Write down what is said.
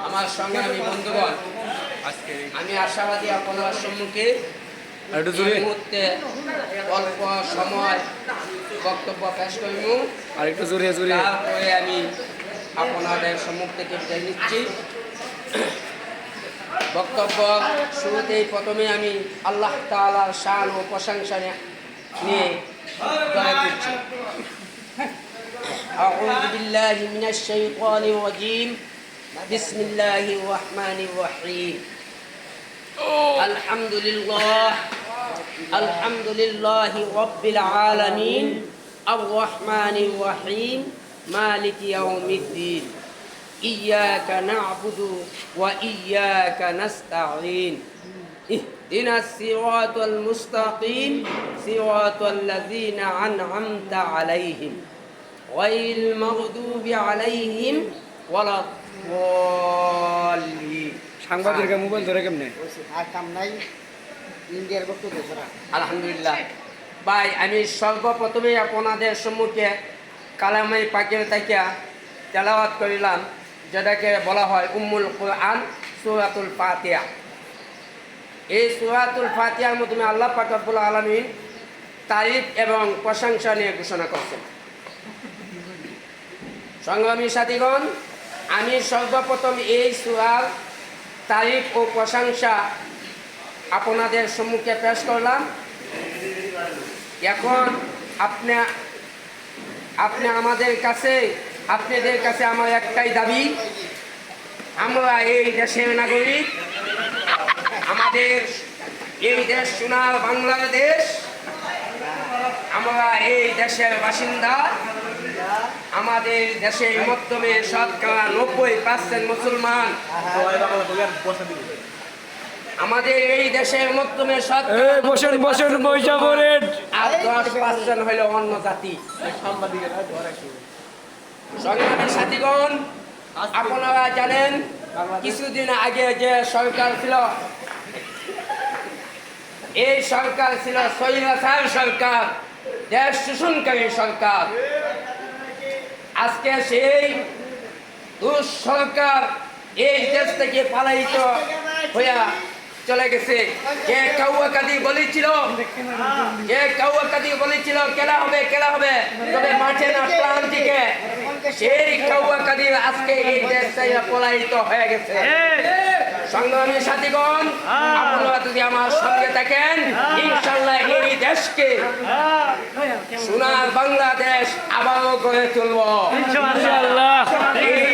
আমার সংগ্রামী বন্ধুগণ, আমি আশাবাদী আপনার সম্মুখে এই মুহূর্তে অল্প সময় বক্তব্য পেশ করিব। তারপরে আমি আপনাদের সম্মুখ থেকে বিদায় নিচ্ছি। বক্তব্য শুরুতেই প্রথমে আমি আল্লাহ তাআলার শান ও প্রশংসা নিয়ে গড়ে তুলছি। أعوذ بالله من الشيطان الرجيم بسم الله الرحمن الرحيم الحمد لله رب العالمين الرحمن الرحيم مالك يوم الدين إياك نعبد وإياك نستعين اهدنا الصراط المستقيم صراط الذين أنعمت عليهم غير المغضوب عليهم ولا الضالين। সাংবাদিকরা মোবাইল ধরে কেমনে? আর কাম নাই, ইন্ডিয়ার বক্তব্য ধরা। আলহামদুলিল্লাহ ভাই, আমি সর্বপ্রথমে আপনাদের সম্মুখে কালামে পাকের থেকে তেলাওয়াত করিলাম, যেটাকে বলা হয় উম্মুল কুরআন সূরাতুল ফাতিহা। এই সূরাতুল ফাতিহার মাধ্যমে আল্লাহ পাক রব্বুল আলামিন তারিফ এবং প্রশংসা নিয়ে ঘোষণা করছেন। সংগ্রামী সাথীগণ, আমি সর্বপ্রথম এই সূরার তারিফ ও প্রশংসা আপনাদের সম্মুখে পেশ করলাম। এখন আপনাদের কাছে আমার একটাই দাবি, আমরা এই দেশের নাগরিক, আমাদের এই দেশ সোনার বাংলাদেশ, আমরা এই দেশের বাসিন্দা। আমাদের দেশের মাধ্যমে শতকরা 90% মুসলমান। আমাদের এই দেশের মাধ্যমে শতকরা 10% হইল অন্য জাতি। সংগ্রামী সাথীগণ, আপনারা জানেন কিছুদিন আগে যে সরকার ছিল, এই সরকার ছিল স্বৈরাচার সরকার, দেশ শোষণকারী সরকার। আজকে সেই দুঃসরকার এই দেশ থেকে পালায়িত হইয়া চলে গেছে। কে কাউয়াকাদি বলেছিল খেলা হবে, তবে মাঠে না প্রান্তিকে। সেই কাউয়াকাদির আজকে এই দেশ থেকে পলায়িত হয়ে গেছে। সংগ্রামী সাথীগণ, আপনারা যদি আমার সঙ্গে থাকেন, ইনশাআল্লাহ এই দেশকে সোনার বাংলাদেশ আবারও গড়ে তুলব। এই